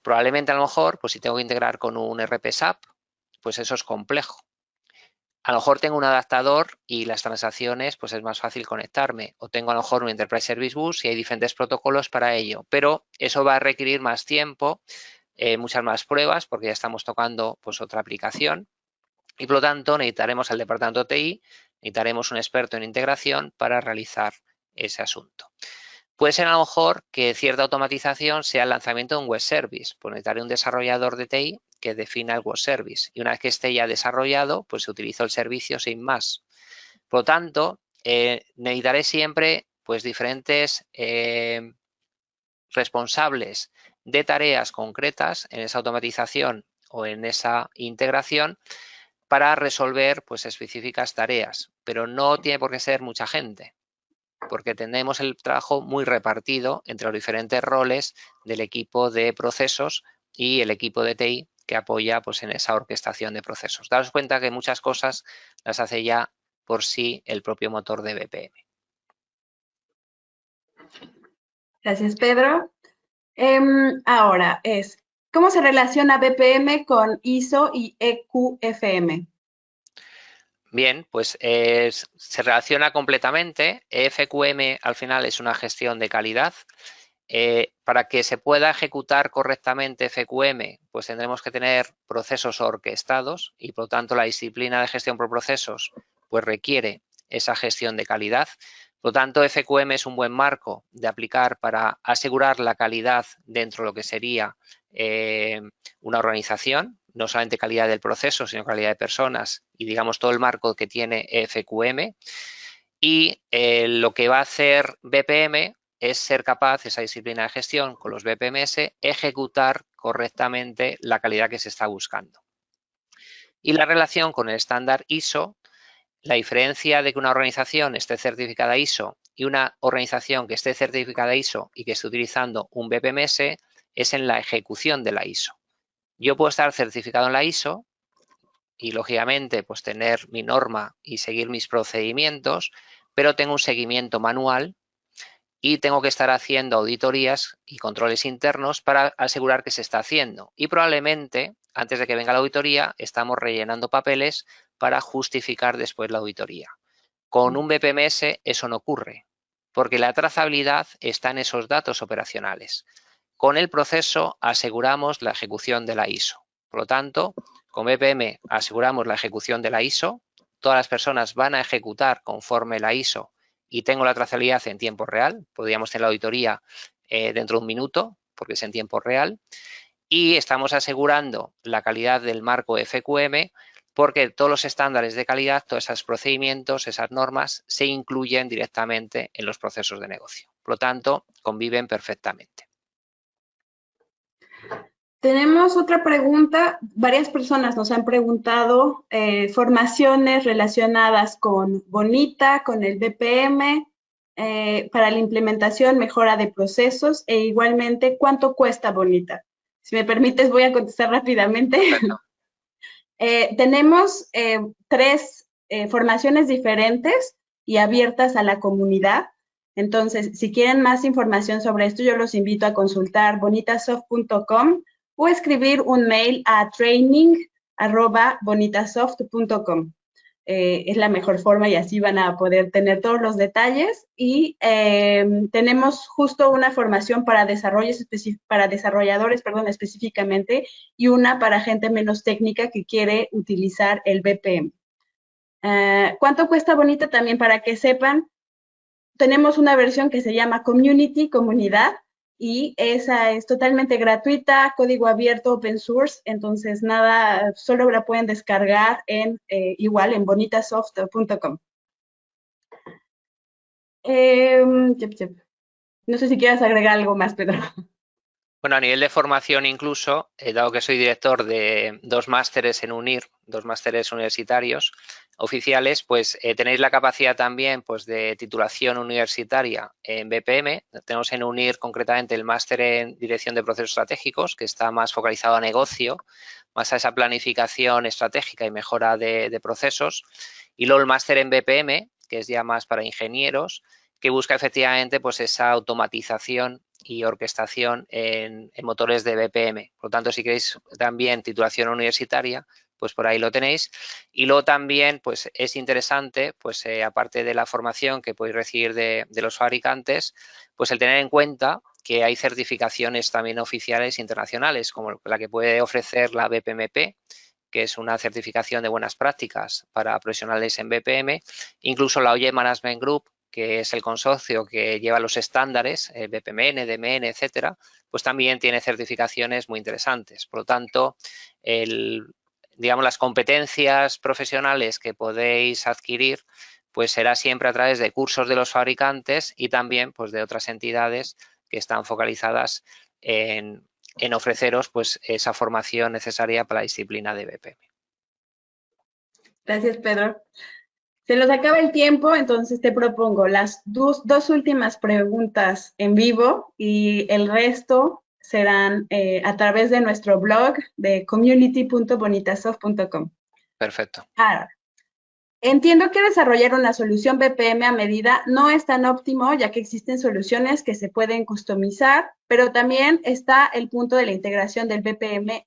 S2: Probablemente a lo mejor, pues si tengo que integrar con un RP SAP, pues eso es complejo. A lo mejor tengo un adaptador y las transacciones, pues es más fácil conectarme. O tengo a lo mejor un Enterprise Service Bus y hay diferentes protocolos para ello. Pero eso va a requerir más tiempo, muchas más pruebas, porque ya estamos tocando pues otra aplicación. Y por lo tanto necesitaremos al departamento TI, necesitaremos un experto en integración para realizar ese asunto. Puede ser a lo mejor que cierta automatización sea el lanzamiento de un web service, pues necesitaré un desarrollador de TI que defina el web service y una vez que esté ya desarrollado, pues se utiliza el servicio sin más. Por lo tanto, necesitaré siempre pues diferentes responsables de tareas concretas en esa automatización o en esa integración para resolver pues específicas tareas, pero no tiene por qué ser mucha gente, porque tenemos el trabajo muy repartido entre los diferentes roles del equipo de procesos y el equipo de TI que apoya pues en esa orquestación de procesos. Daros cuenta que muchas cosas las hace ya por sí el propio motor de BPM.
S1: Gracias, Pedro. Ahora ¿cómo se relaciona BPM con ISO y EQFM?
S2: Bien, pues se relaciona completamente. EFQM al final es una gestión de calidad. Para que se pueda ejecutar correctamente FQM, pues tendremos que tener procesos orquestados y por lo tanto la disciplina de gestión por procesos pues requiere esa gestión de calidad. Por lo tanto, FQM es un buen marco de aplicar para asegurar la calidad dentro de lo que sería una organización, no solamente calidad del proceso, sino calidad de personas y digamos todo el marco que tiene FQM. Y lo que va a hacer BPM es ser capaz, esa disciplina de gestión con los BPMS, ejecutar correctamente la calidad que se está buscando. Y la relación con el estándar ISO, la diferencia de que una organización esté certificada ISO y una organización que esté certificada ISO y que esté utilizando un BPMS es en la ejecución de la ISO. Yo puedo estar certificado en la ISO y, lógicamente, pues tener mi norma y seguir mis procedimientos, pero tengo un seguimiento manual y tengo que estar haciendo auditorías y controles internos para asegurar que se está haciendo. Y probablemente, antes de que venga la auditoría, estamos rellenando papeles para justificar después la auditoría. Con un BPMS eso no ocurre, porque la trazabilidad está en esos datos operacionales. Con el proceso aseguramos la ejecución de la ISO. Por lo tanto, con BPM aseguramos la ejecución de la ISO, todas las personas van a ejecutar conforme la ISO y tengo la trazabilidad en tiempo real, podríamos tener la auditoría dentro de un minuto, porque es en tiempo real, y estamos asegurando la calidad del marco FQM, porque todos los estándares de calidad, todos esos procedimientos, esas normas, se incluyen directamente en los procesos de negocio. Por lo tanto, conviven perfectamente.
S1: Tenemos otra pregunta. Varias personas nos han preguntado formaciones relacionadas con Bonita, con el BPM, para la implementación, mejora de procesos e igualmente, ¿cuánto cuesta Bonita? Si me permites, voy a contestar rápidamente. Tenemos 3 formaciones diferentes y abiertas a la comunidad. Entonces, si quieren más información sobre esto, yo los invito a consultar bonitasoft.com o escribir un mail a training@bonitasoft.com. Es la mejor forma y así van a poder tener todos los detalles. Y tenemos justo una formación para desarrolladores específicamente y una para gente menos técnica que quiere utilizar el BPM. ¿Cuánto cuesta Bonita? También para que sepan, tenemos una versión que se llama Community, comunidad, y esa es totalmente gratuita, código abierto, open source, entonces nada, solo la pueden descargar igual en bonitasoft.com. No sé si quieras agregar algo más, Pedro.
S2: Bueno, a nivel de formación incluso, dado que soy director de 2 másteres en UNIR, 2 másteres universitarios oficiales, pues tenéis la capacidad también pues, de titulación universitaria en BPM. Tenemos en UNIR concretamente el máster en Dirección de Procesos Estratégicos, que está más focalizado a negocio, más a esa planificación estratégica y mejora de procesos. Y luego el máster en BPM, que es ya más para ingenieros, que busca efectivamente pues, esa automatización y orquestación en motores de BPM. Por lo tanto, si queréis también titulación universitaria, pues por ahí lo tenéis. Y luego también pues es interesante, pues aparte de la formación que podéis recibir de los fabricantes, pues el tener en cuenta que hay certificaciones también oficiales internacionales, como la que puede ofrecer la BPMP, que es una certificación de buenas prácticas para profesionales en BPM, incluso la OIE Management Group, que es el consorcio que lleva los estándares, BPMN, DMN, etcétera, pues también tiene certificaciones muy interesantes. Por lo tanto, digamos, las competencias profesionales que podéis adquirir, pues será siempre a través de cursos de los fabricantes y también pues, de otras entidades que están focalizadas en en ofreceros pues esa formación necesaria para la disciplina de BPM.
S1: Gracias, Pedro. Se nos acaba el tiempo, entonces te propongo las dos últimas preguntas en vivo y el resto serán a través de nuestro blog de community.bonitasoft.com.
S2: Perfecto.
S1: Ahora, entiendo que desarrollar una solución BPM a medida no es tan óptimo, ya que existen soluciones que se pueden customizar, pero también está el punto de la integración del BPMS,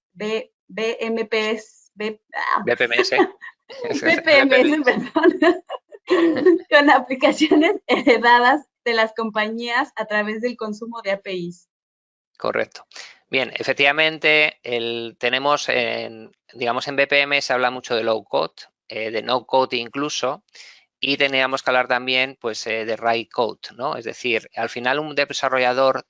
S1: perdón, con aplicaciones heredadas de las compañías a través del consumo de APIs.
S2: Correcto. Bien, efectivamente, tenemos, digamos, en BPM se habla mucho de low code, de no code incluso, y teníamos que hablar también pues, de right code, ¿no? Es decir, al final un desarrollador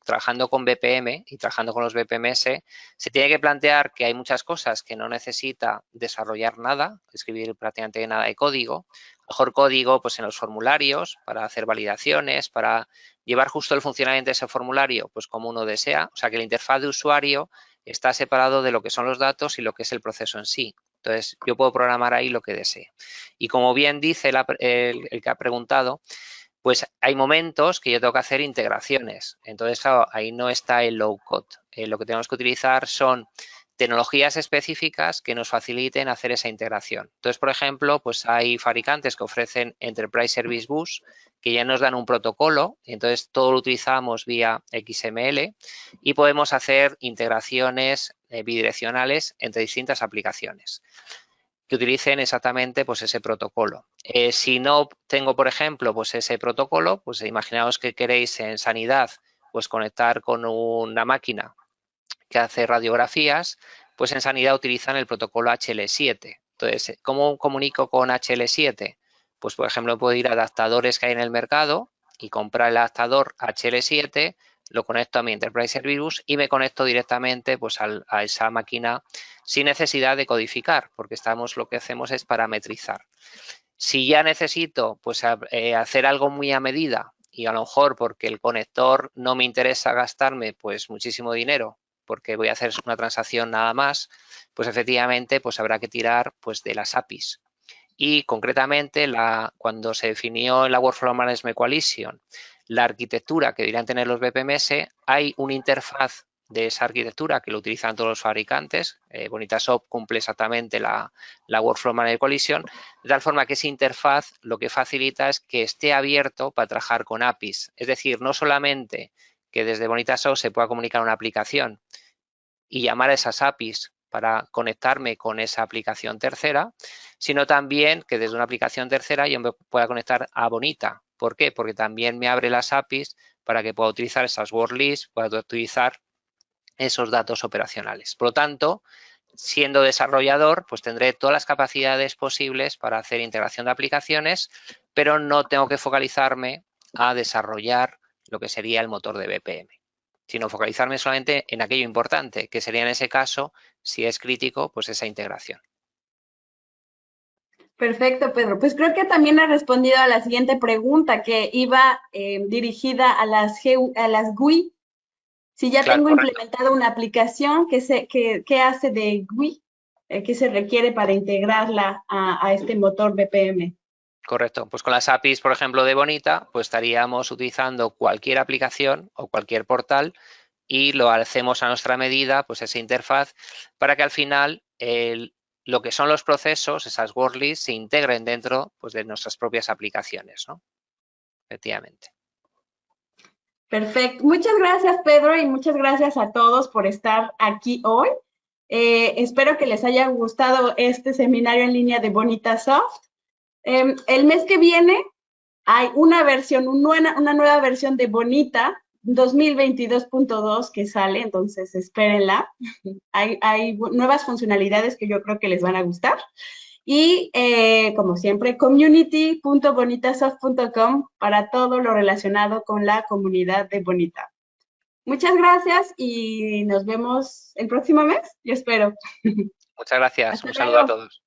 S2: trabajando con BPM y trabajando con los BPMS se tiene que plantear que hay muchas cosas que no necesita desarrollar nada, escribir prácticamente nada de código. Mejor código pues, en los formularios para hacer validaciones, para llevar justo el funcionamiento de ese formulario pues como uno desea. O sea, que la interfaz de usuario está separado de lo que son los datos y lo que es el proceso en sí. Entonces, yo puedo programar ahí lo que desee. Y como bien dice el que ha preguntado, pues hay momentos que yo tengo que hacer integraciones. Entonces, claro, ahí no está el low code. Lo que tenemos que utilizar son tecnologías específicas que nos faciliten hacer esa integración. Entonces, por ejemplo, pues hay fabricantes que ofrecen Enterprise Service Bus que ya nos dan un protocolo, entonces todo lo utilizamos vía XML y podemos hacer integraciones bidireccionales entre distintas aplicaciones que utilicen exactamente pues ese protocolo. Si no tengo, por ejemplo, pues ese protocolo, pues imaginaos que queréis en sanidad pues conectar con una máquina que hace radiografías, pues en sanidad utilizan el protocolo HL7. Entonces, ¿cómo comunico con HL7? Pues, por ejemplo, puedo ir a adaptadores que hay en el mercado y comprar el adaptador HL7, lo conecto a mi Enterprise Service Bus y me conecto directamente pues, a esa máquina sin necesidad de codificar, porque lo que hacemos es parametrizar. Si ya necesito pues, hacer algo muy a medida y a lo mejor porque el conector no me interesa gastarme pues muchísimo dinero, porque voy a hacer una transacción nada más, pues efectivamente pues habrá que tirar pues de las APIs. Y concretamente cuando se definió en la Workflow Management Coalition la arquitectura que deberían tener los BPMS, hay una interfaz de esa arquitectura que lo utilizan todos los fabricantes. Bonitasoft cumple exactamente la Workflow Management Coalition, de tal forma que esa interfaz lo que facilita es que esté abierto para trabajar con APIs. Es decir, no solamente que desde Bonitasoft se pueda comunicar una aplicación y llamar a esas APIs para conectarme con esa aplicación tercera, sino también que desde una aplicación tercera yo me pueda conectar a Bonita. ¿Por qué? Porque también me abre las APIs para que pueda utilizar esas word lists, pueda utilizar esos datos operacionales. Por lo tanto, siendo desarrollador, pues tendré todas las capacidades posibles para hacer integración de aplicaciones, pero no tengo que focalizarme a desarrollar lo que sería el motor de BPM, sino focalizarme solamente en aquello importante, que sería en ese caso, si es crítico, pues esa integración.
S1: Perfecto, Pedro. Pues creo que también ha respondido a la siguiente pregunta que iba dirigida a las GUI. Si ya
S2: Claro,
S1: tengo
S2: correcto.
S1: implementada una aplicación, ¿qué hace de GUI? ¿Qué se requiere para integrarla a este motor BPM?
S2: Correcto. Pues con las APIs, por ejemplo, de Bonita, pues estaríamos utilizando cualquier aplicación o cualquier portal y lo hacemos a nuestra medida, pues esa interfaz, para que al final lo que son los procesos, esas word lists, se integren dentro pues, de nuestras propias aplicaciones, ¿no? Efectivamente.
S1: Perfecto. Muchas gracias, Pedro, y muchas gracias a todos por estar aquí hoy. Espero que les haya gustado este seminario en línea de Bonitasoft. El mes que viene hay una nueva versión de Bonita 2022.2 que sale, entonces espérenla. Hay nuevas funcionalidades que yo creo que les van a gustar. Y como siempre, community.bonitasoft.com para todo lo relacionado con la comunidad de Bonita. Muchas gracias y nos vemos el próximo mes, yo espero.
S2: Muchas gracias.
S1: Hasta
S2: Un saludo a
S1: luego.
S2: todos.